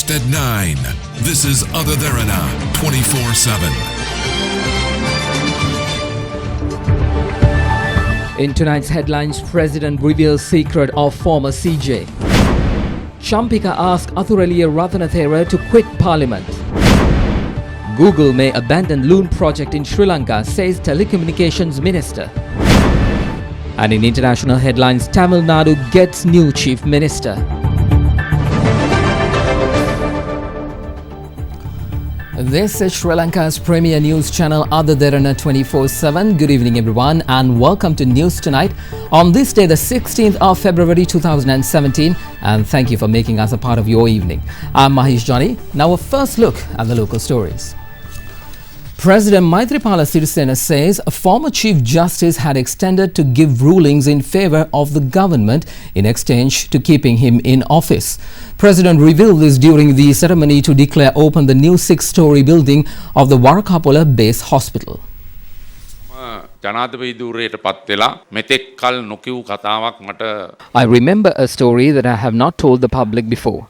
next at 9. This is Other Derana 24/7. In tonight's headlines, President reveals secret of former CJ. Champika asked Athuraliya Ratanathera to quit parliament. Google may abandon loan project in Sri Lanka, says Telecommunications Minister. And in international headlines, Tamil Nadu gets new Chief Minister. This is Sri Lanka's premier news channel, Other Derana 24/7. Good evening, everyone, and welcome to News Tonight on this day, the 16th of February 2017. And thank you for making us a part of your evening. I'm Mahesh Johnny. Now a first look at the local stories. President Maithripala Sirisena says a former Chief Justice had extended to give rulings in favour of the government in exchange to keeping him in office. President revealed this during the ceremony to declare open the new 6-story building of the Warakapola Base Hospital. I remember a story that I have not told the public before.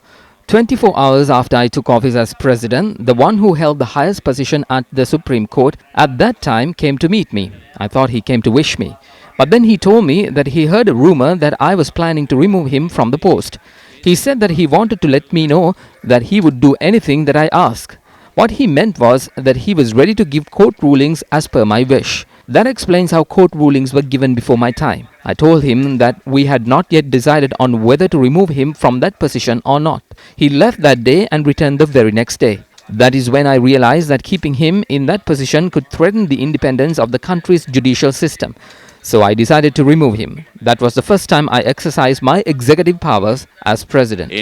24 hours after I took office as president, the one who held the highest position at the Supreme Court at that time came to meet me. I thought he came to wish me. But then he told me that he heard a rumor that I was planning to remove him from the post. He said that he wanted to let me know that he would do anything that I asked. What he meant was that he was ready to give court rulings as per my wish. That explains how court rulings were given before my time. I told him that we had not yet decided on whether to remove him from that position or not. He left that day and returned the very next day. That is when I realized that keeping him in that position could threaten the independence of the country's judicial system. So I decided to remove him. That was the first time I exercised my executive powers as president.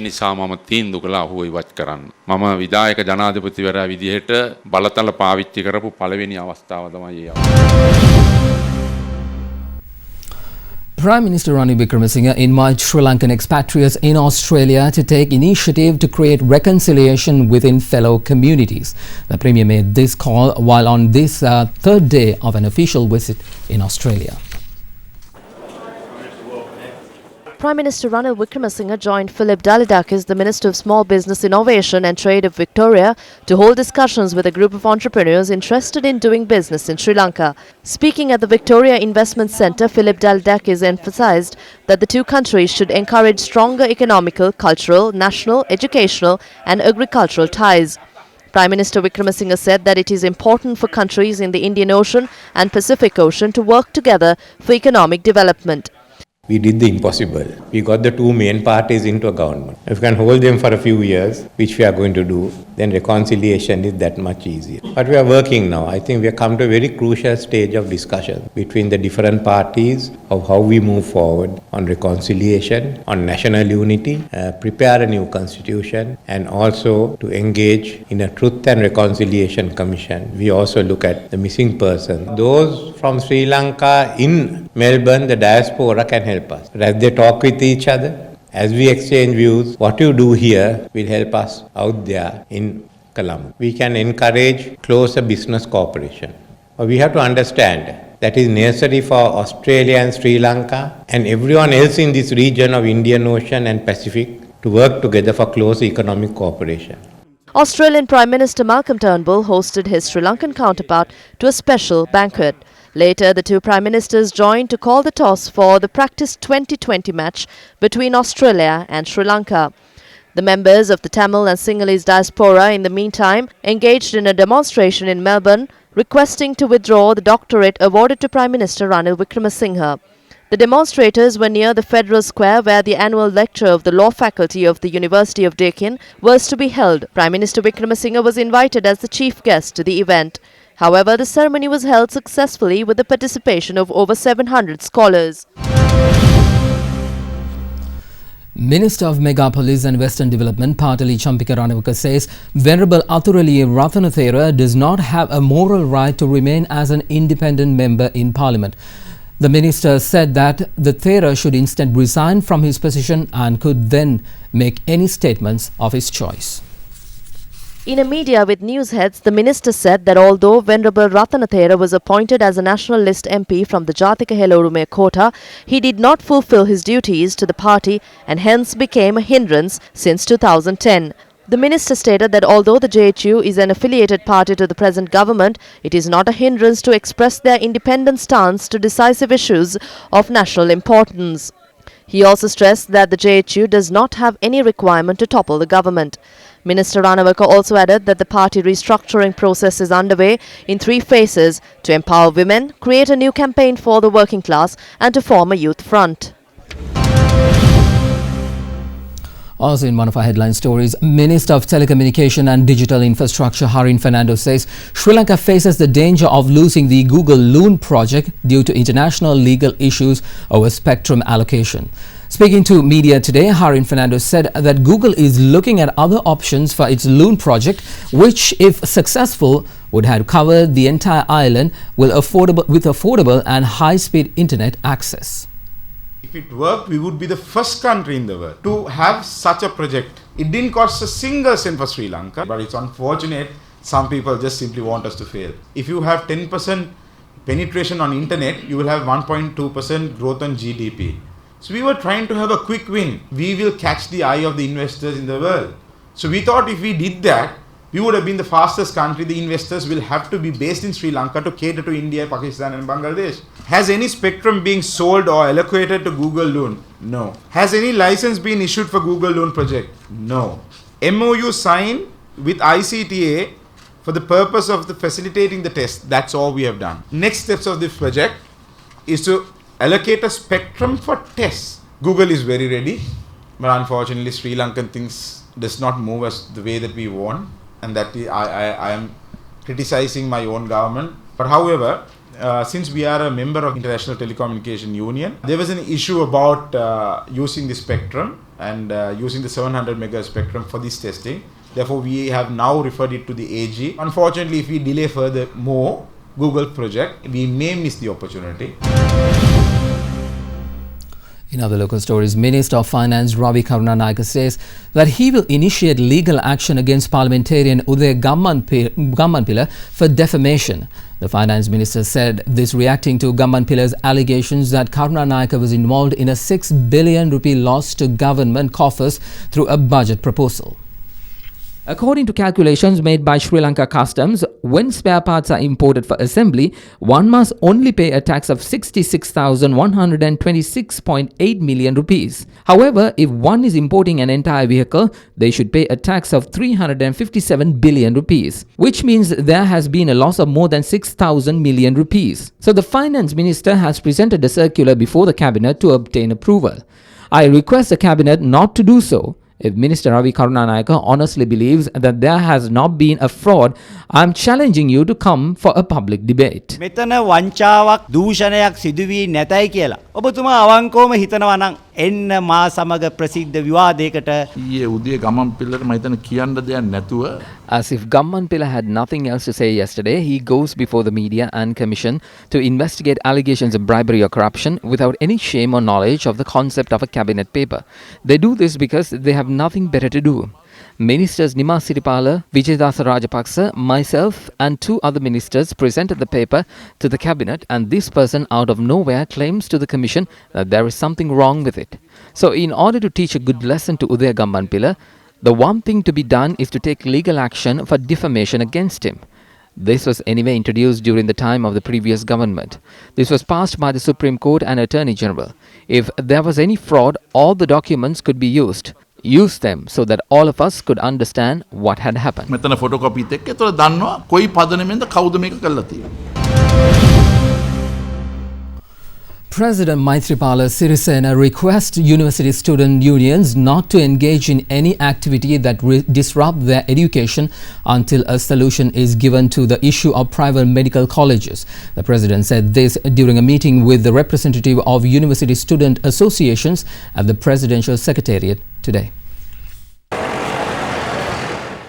Prime Minister Wickremesinghe invites Sri Lankan expatriates in Australia to take initiative to create reconciliation within fellow communities. The Premier made this call while on this third day of an official visit in Australia. Prime Minister Ranil Wickremesinghe joined Philip Dalidakis, the Minister of Small Business Innovation and Trade of Victoria, to hold discussions with a group of entrepreneurs interested in doing business in Sri Lanka. Speaking at the Victoria Investment Centre, Philip Dalidakis emphasised that the two countries should encourage stronger economical, cultural, national, educational and agricultural ties. Prime Minister Wickremesinghe said that it is important for countries in the Indian Ocean and Pacific Ocean to work together for economic development. We did the impossible. We got the two main parties into a government. If we can hold them for a few years, which we are going to do, then reconciliation is that much easier. But we are working now. I think we have come to a very crucial stage of discussion between the different parties of how we move forward on reconciliation, on national unity, prepare a new constitution, and also to engage in a Truth and Reconciliation Commission. We also look at the missing person. Those from Sri Lanka in Melbourne, the diaspora can help us. But as they talk with each other, as we exchange views, what you do here will help us out there in Colombo. We can encourage closer business cooperation. But we have to understand that is necessary for Australia and Sri Lanka and everyone else in this region of Indian Ocean and Pacific to work together for close economic cooperation. Australian Prime Minister Malcolm Turnbull hosted his Sri Lankan counterpart to a special banquet. Later, the two Prime Ministers joined to call the toss for the practice 2020 match between Australia and Sri Lanka. The members of the Tamil and Sinhalese diaspora in the meantime engaged in a demonstration in Melbourne requesting to withdraw the doctorate awarded to Prime Minister Ranil Wickremesinghe. The demonstrators were near the Federal Square where the annual lecture of the Law Faculty of the University of Deccan was to be held. Prime Minister Wickremesinghe was invited as the chief guest to the event. However, the ceremony was held successfully with the participation of over 700 scholars. Minister of Megapolis and Western Development, Patali Champika Ranawaka, says Venerable Athuraliya Ratanathera does not have a moral right to remain as an independent member in Parliament. The minister said that the Thera should instead resign from his position and could then make any statements of his choice. In a media with news heads, the minister said that although Venerable Ratanathera was appointed as a National List MP from the Jatika Helorume quota, he did not fulfill his duties to the party and hence became a hindrance since 2010. The minister stated that although the JHU is an affiliated party to the present government, it is not a hindrance to express their independent stance to decisive issues of national importance. He also stressed that the JHU does not have any requirement to topple the government. Minister Ranawaka also added that the party restructuring process is underway in 3 phases: to empower women, create a new campaign for the working class, and to form a youth front. Also in one of our headline stories, Minister of Telecommunication and Digital Infrastructure Harin Fernando says Sri Lanka faces the danger of losing the Google Loon project due to international legal issues over spectrum allocation. Speaking to media today, Harin Fernando said that Google is looking at other options for its Loon project, which, if successful, would have covered the entire island with affordable and high-speed internet access. If it worked, we would be the first country in the world to have such a project. It didn't cost a single cent for Sri Lanka, but it's unfortunate some people just simply want us to fail. If you have 10% penetration on internet, you will have 1.2% growth on GDP. So we were trying to have a quick win. We will catch the eye of the investors in the world. So we thought if we did that, we would have been the fastest country. The investors will have to be based in Sri Lanka to cater to India, Pakistan and Bangladesh. Has any spectrum being sold or allocated to Google Loon? No. Has any license been issued for Google Loon project? No. MOU signed with ICTA for the purpose of facilitating the test. That's all we have done. Next steps of this project is to allocate a spectrum for tests. Google is very ready, but unfortunately Sri Lankan things does not move us the way that we want, and that I am criticizing my own government. But however, since we are a member of International Telecommunications Union, there was an issue about using the spectrum and using the 700 megahertz spectrum for this testing. Therefore, we have now referred it to the AG. Unfortunately, if we delay further more Google project, we may miss the opportunity. In other local stories, Minister of Finance Ravi Karunanayake says that he will initiate legal action against parliamentarian Uday Gammanpila for defamation. The Finance Minister said this reacting to Gammanpila's allegations that Karunanayake was involved in a 6 billion rupee loss to government coffers through a budget proposal. According to calculations made by Sri Lanka Customs, when spare parts are imported for assembly, one must only pay a tax of 66,126.8 million rupees. However, if one is importing an entire vehicle, they should pay a tax of 357 billion rupees, which means there has been a loss of more than 6,000 million rupees. So the Finance Minister has presented a circular before the Cabinet to obtain approval. I request the Cabinet not to do so. If Minister Ravi Karunanayake honestly believes that there has not been a fraud, I am challenging you to come for a public debate. මෙතන වංචාවක් දූෂණයක් සිදුවී නැතයි කියලා. ඔබතුමා අවංකවම හිතනවා නම් එන්න මා සමග ප්‍රසිද්ධ විවාදයකට. ඊයේ උදේ ගමන්පිල්ලට මම හිතන කියන්න දෙයක් නැතුව. As if Gammanpila had nothing else to say yesterday, he goes before the media and commission to investigate allegations of bribery or corruption without any shame or knowledge of the concept of a cabinet paper. They do this because they have nothing better to do. Ministers Nima Siripala, Vijayadasa Rajapaksa, myself and 2 other ministers presented the paper to the cabinet, and this person out of nowhere claims to the commission that there is something wrong with it. So in order to teach a good lesson to Uday Gammanpila, the one thing to be done is to take legal action for defamation against him. This was anyway introduced during the time of the previous government. This was passed by the Supreme Court and Attorney General. If there was any fraud, all the documents could be used. Use them so that all of us could understand what had happened. මෙතන photocopy එකක් ඒතර දන්නවා කොයි පදනමෙන්ද කවුද මේක කළා තියෙන්නේ. President Maithripala Sirisena requests university student unions not to engage in any activity that disrupt their education until a solution is given to the issue of private medical colleges. The president said this during a meeting with the representative of university student associations at the presidential secretariat today.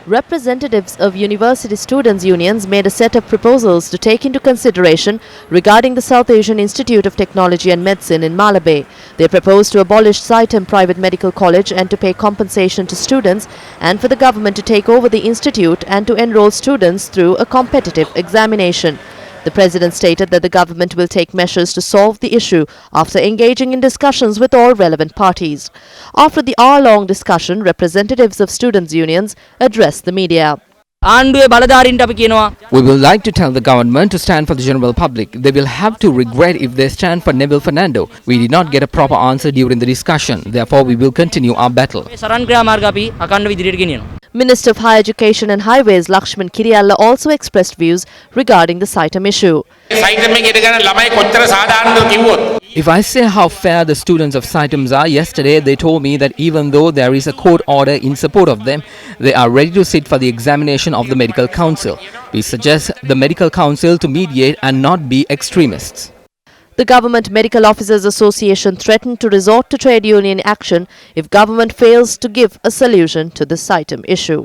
Representatives of university students' unions made a set of proposals to take into consideration regarding the South Asian Institute of Technology and Medicine in Malabay. They proposed to abolish Saitam Private Medical College and to pay compensation to students, and for the government to take over the institute and to enroll students through a competitive examination. The president stated that the government will take measures to solve the issue after engaging in discussions with all relevant parties. After the hour-long discussion, representatives of students' unions addressed the media. We will like to tell the government to stand for the general public. They will have to regret if they stand for Neville Fernando. We did not get a proper answer during the discussion. Therefore, we will continue our battle. Minister of Higher Education and Highways Lakshman Kiriyalla also expressed views regarding the Saitam issue. If I say how fair the students of Saitams are, yesterday they told me that even though there is a court order in support of them, they are ready to sit for the examination of the Medical Council. We suggest the Medical Council to mediate and not be extremists. The Government Medical Officers Association threatened to resort to trade union action if government fails to give a solution to the Saitam issue.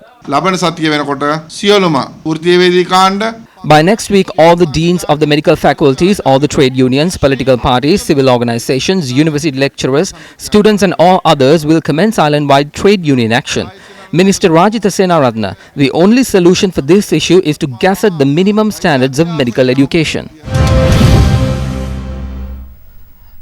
By next week, all the deans of the medical faculties, all the trade unions, political parties, civil organizations, university lecturers, students and all others will commence island-wide trade union action. Minister Rajitha Senaratne, the only solution for this issue is to gazette the minimum standards of medical education.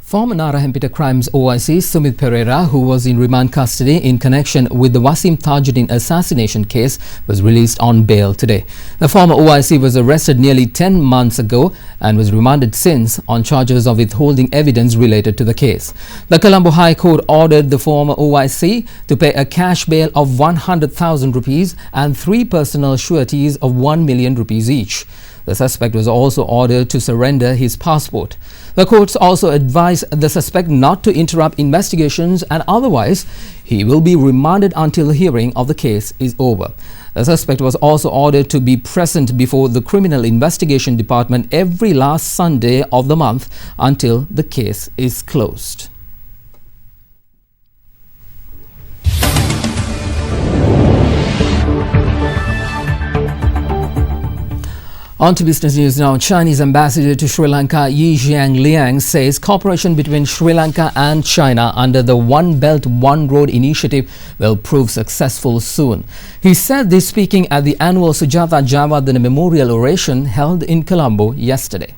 Former Narayanpeta Crimes OIC Sumit Pereira, who was in remand custody in connection with the Wasim Tajuddin assassination case, was released on bail today. The former OIC was arrested nearly 10 months ago and was remanded since on charges of withholding evidence related to the case. The Colombo High Court ordered the former OIC to pay a cash bail of 100,000 rupees and 3 personal sureties of 1 million rupees each. The suspect was also ordered to surrender his passport. The courts also advised the suspect not to interrupt investigations and otherwise he will be remanded until the hearing of the case is over. The suspect was also ordered to be present before the Criminal Investigation Department every last Sunday of the month until the case is closed. On to business news now. Chinese ambassador to Sri Lanka Yi Jianliang says cooperation between Sri Lanka and China under the One Belt One Road initiative will prove successful soon. He said this speaking at the annual Sujatha Jayawardena Memorial Oration held in Colombo yesterday.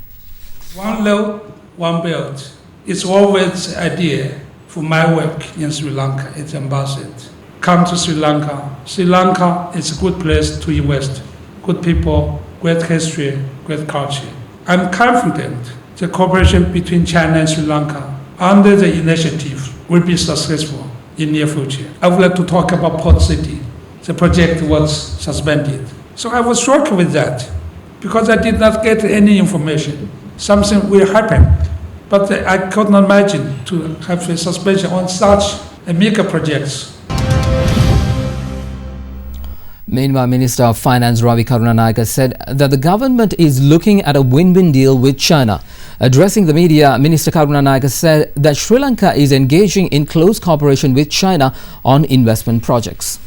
One road, one belt is always the idea for my work in Sri Lanka as ambassador. Come to Sri Lanka. Sri Lanka is a good place to invest. Good people, great history, great culture. I'm confident the cooperation between China and Sri Lanka under the initiative will be successful in near future. I would like to talk about Port City. The project was suspended. So I was shocked with that because I did not get any information. Something will happen, but I could not imagine to have a suspension on such a mega projects. Meanwhile, Minister of Finance Ravi Karunanayake said that the government is looking at a win-win deal with China. Addressing the media, Minister Karunanayake said that Sri Lanka is engaging in close cooperation with China on investment projects.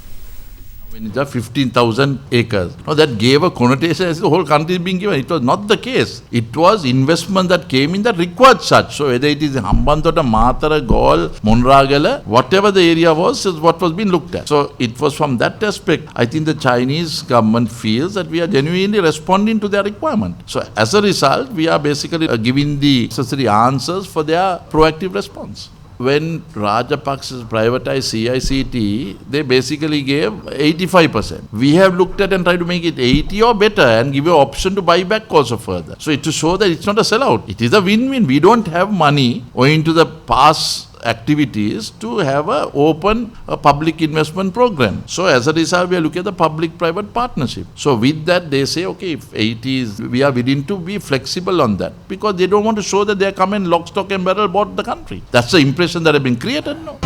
When it's 15,000 acres. Now that gave a connotation as the whole country is being given. It was not the case. It was investment that came in that required such. So whether it is Hambantota, Matara, Gaul, Monragala, whatever the area was, is what was being looked at. So it was from that aspect, I think the Chinese government feels that we are genuinely responding to their requirement. So as a result, we are basically giving the necessary answers for their proactive response. When Rajapaksa privatized CICT, they basically gave 85%. We have looked at and tried to make it 80 or better and give you an option to buy back also further. So to show that it's not a sellout, it is a win-win. We don't have money owing to the past activities to have an open public investment program. So as a result, we are looking at the public-private partnership. So with that, they say, okay, if 80 is, we are willing to be flexible on that because they don't want to show that they are coming lock, stock and barrel bought the country. That's the impression that has been created now.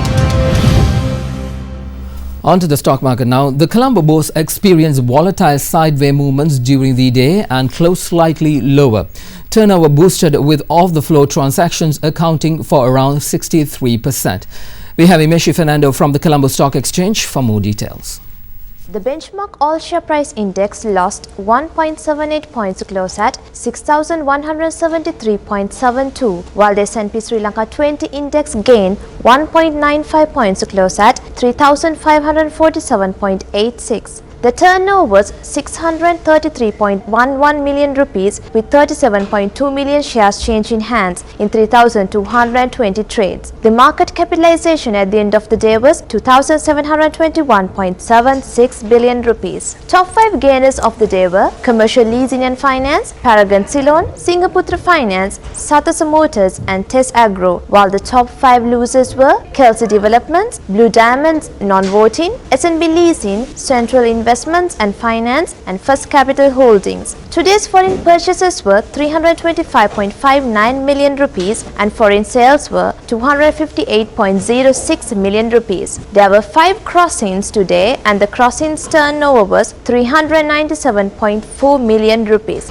On to the stock market now. The Colombo Bourse experienced volatile sideways movements during the day and closed slightly lower. Turnover boosted with off-the-floor transactions accounting for around 63%. We have Imeshi Fernando from the Colombo Stock Exchange for more details. The benchmark all-share price index lost 1.78 points to close at 6,173.72, while the S&P Sri Lanka 20 index gained 1.95 points to close at 3,547.86. The turnover was 633.11 million rupees with 37.2 million shares changed in hands in 3,220 trades. The market capitalization at the end of the day was 2,721.76 billion rupees. Top 5 gainers of the day were Commercial Leasing and Finance, Paragon Ceylon, Singaputra Finance, Satasa Motors and Tess Agro, while the top 5 losers were Kelsey Developments, Blue Diamonds Non-Voting, SNB Leasing, Central Investments and Finance and First Capital Holdings. Today's foreign purchases were 325.59 million rupees and foreign sales were 258.06 million rupees. There were 5 crossings today and the crossings turnover was 397.4 million rupees.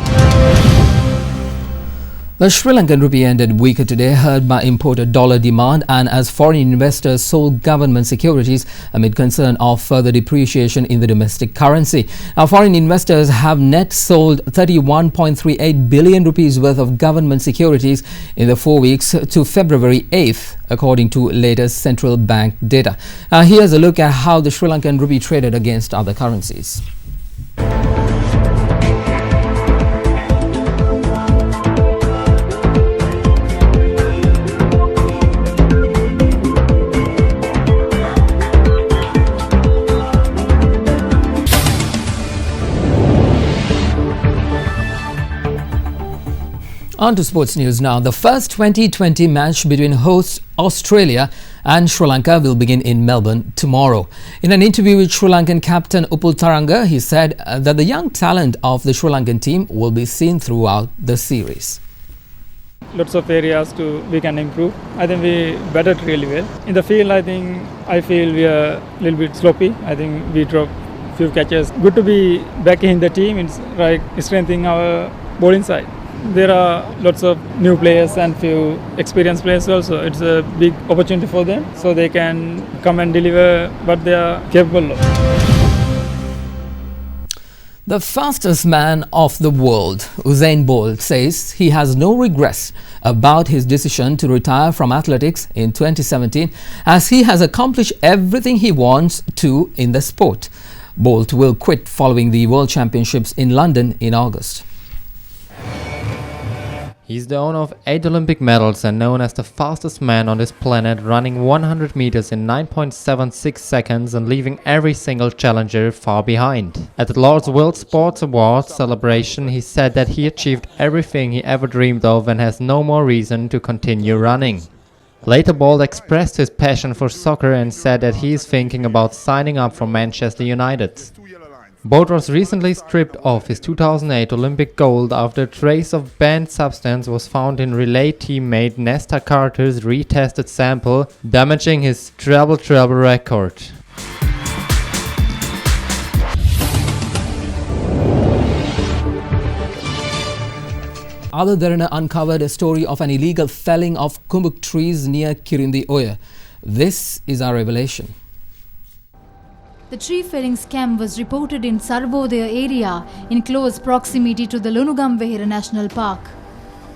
The Sri Lankan rupee ended weaker today, hurt by imported dollar demand and as foreign investors sold government securities amid concern of further depreciation in the domestic currency. Our foreign investors have net sold 31.38 billion rupees worth of government securities in the 4 weeks to February 8th, according to latest central bank data. Here's a look at how the Sri Lankan rupee traded against other currencies. On to sports news now. The first 2020 match between hosts Australia and Sri Lanka will begin in Melbourne tomorrow. In an interview with Sri Lankan captain Upul Taranga, he said that the young talent of the Sri Lankan team will be seen throughout the series. Lots of areas we can improve. I think we batted really well. In the field, I feel we are a little bit sloppy. I think we dropped few catches. Good to be back in the team. It's like strengthening our bowling side. There are lots of new players and few experienced players also. It's a big opportunity for them, so they can come and deliver what they are capable of. The fastest man of the world, Usain Bolt, says he has no regrets about his decision to retire from athletics in 2017 as he has accomplished everything he wants to in the sport. Bolt will quit following the World Championships in London in August. He's the owner of 8 Olympic medals and known as the fastest man on this planet, running 100 meters in 9.76 seconds and leaving every single challenger far behind. At the Lord's World Sports Awards celebration, he said that he achieved everything he ever dreamed of and has no more reason to continue running. Later, Bolt expressed his passion for soccer and said that he is thinking about signing up for Manchester United. Bolt was recently stripped of his 2008 Olympic gold after a trace of banned substance was found in relay teammate Nesta Carter's retested sample, damaging his treble record. Other Derana uncovered a story of an illegal felling of kumbuk trees near Kirindi Oya. This is our revelation. The tree felling scam was reported in Sarvodaya area in close proximity to the Lonugamvehira National Park.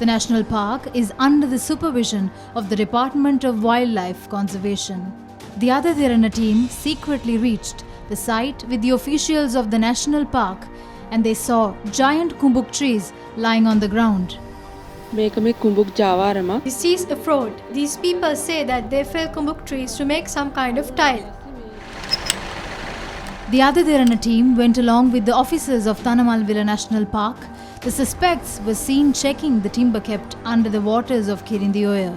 The national park is under the supervision of the Department of Wildlife Conservation. The other Derana team secretly reached the site with the officials of the national park and they saw giant kumbuk trees lying on the ground. This is a fraud. These people say that they fell kumbuk trees to make some kind of tile. The other Derana team went along with the officers of Tanamalvila National Park. The suspects were seen checking the timber kept under the waters of Kirindi Oya.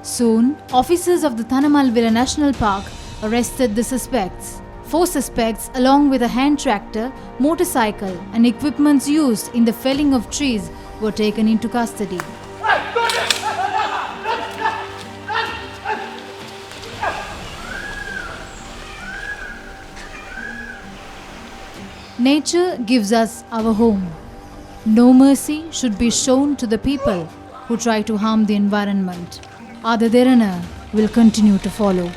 Soon, officers of the Tanamalvila National Park arrested the suspects. 4 suspects along with a hand tractor, motorcycle and equipments used in the felling of trees were taken into custody. Nature gives us our home. No mercy should be shown to the people who try to harm the environment. Other Derana will continue to follow.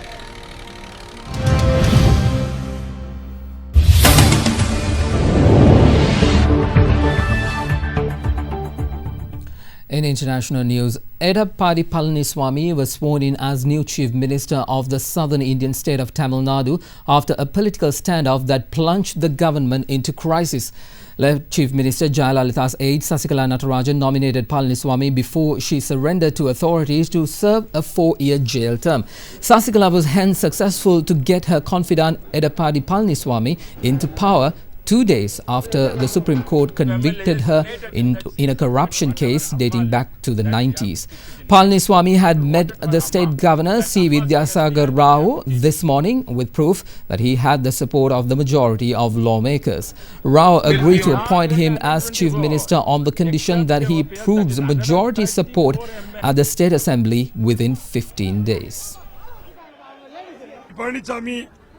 In In international news, Edappadi Palaniswamy was sworn in as new Chief Minister of the southern Indian state of Tamil Nadu after a political standoff that plunged the government into crisis. Left Chief Minister Jayalalitha's aide Sasikala Natarajan nominated Palaniswamy before she surrendered to authorities to serve a 4-year jail term. Sasikala was hence successful to get her confidant Edappadi Palaniswamy into power 2 days after the Supreme Court convicted her in a corruption case dating back to the 90s. Palaniswamy had met the state governor C. Vidyasagar Rao this morning with proof that he had the support of the majority of lawmakers. Rao agreed to appoint him as Chief Minister on the condition that he proves majority support at the State Assembly within 15 days.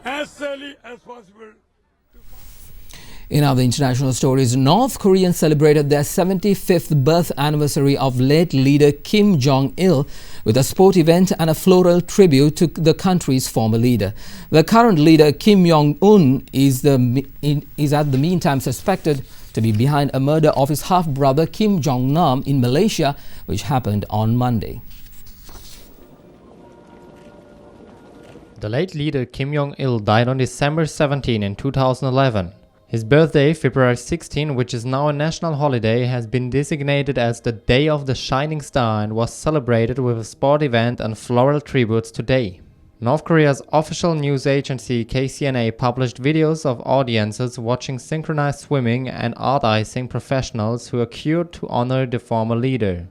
As early as possible. In other international stories, North Koreans celebrated their 75th birth anniversary of late leader Kim Jong Il with a sport event and a floral tribute to the country's former leader. The current leader Kim Jong-un is at the meantime suspected to be behind a murder of his half-brother Kim Jong-nam in Malaysia, which happened on Monday. The late leader Kim Jong-il died on December 17 in 2011. His birthday, February 16, which is now a national holiday, has been designated as the Day of the Shining Star and was celebrated with a sport event and floral tributes today. North Korea's official news agency KCNA published videos of audiences watching synchronized swimming and art icing professionals who occurred to honor the former leader.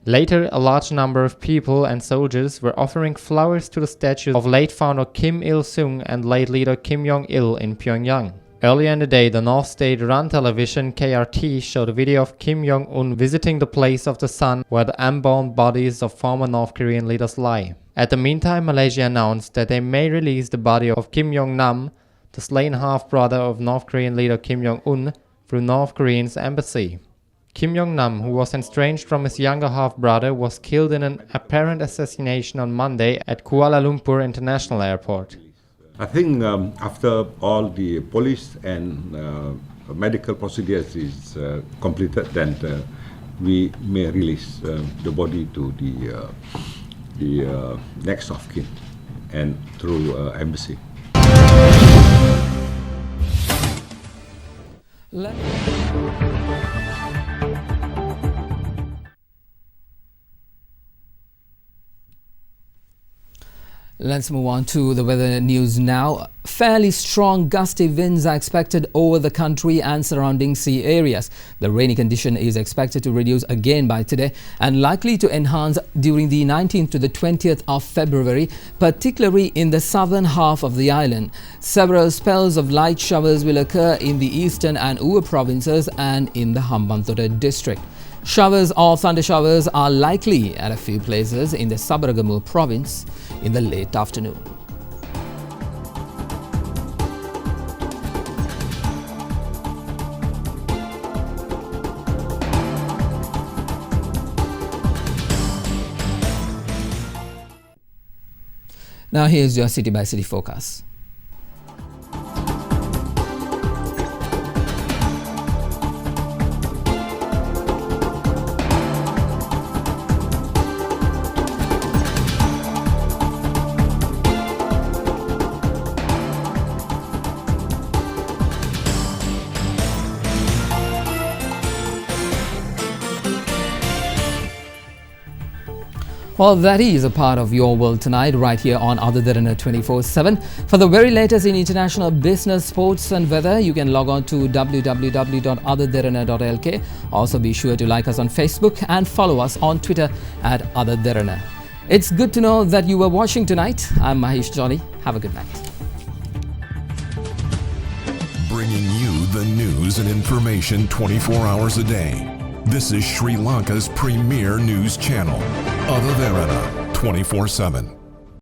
Later, a large number of people and soldiers were offering flowers to the statues of late founder Kim Il-sung and late leader Kim Jong-il in Pyongyang. Earlier in the day, the North State-run television KRT showed a video of Kim Jong-un visiting the place of the sun where the embalmed bodies of former North Korean leaders lie. At the meantime, Malaysia announced that they may release the body of Kim Jong-nam, the slain half-brother of North Korean leader Kim Jong-un, through North Korean's embassy. Kim Jong-nam, who was estranged from his younger half-brother, was killed in an apparent assassination on Monday at Kuala Lumpur International Airport. I think after all the police and medical procedures is completed, then we may release the body to the next of kin and through embassy. Let's move on to the weather news now. Fairly strong gusty winds are expected over the country and surrounding sea areas. The rainy condition is expected to reduce again by today and likely to enhance during the 19th to the 20th of February, particularly in the southern half of the island. Several spells of light showers will occur in the eastern and Ua provinces and in the Hambantota district. Showers or thunder showers are likely at a few places in the Sabaragamu province in the late afternoon. Now here's your city by city forecast. Well, that is a part of your world tonight, right here on Other Derana 24/7. For the very latest in international business, sports and weather, you can log on to www.otherderana.lk. Also be sure to like us on Facebook and follow us on Twitter at Other Derana. It's good to know that you were watching tonight. I'm Mahesh Jolly. Have a good night. Bringing you the news and information 24 hours a day. This is Sri Lanka's premier news channel, Other Derana 24/7.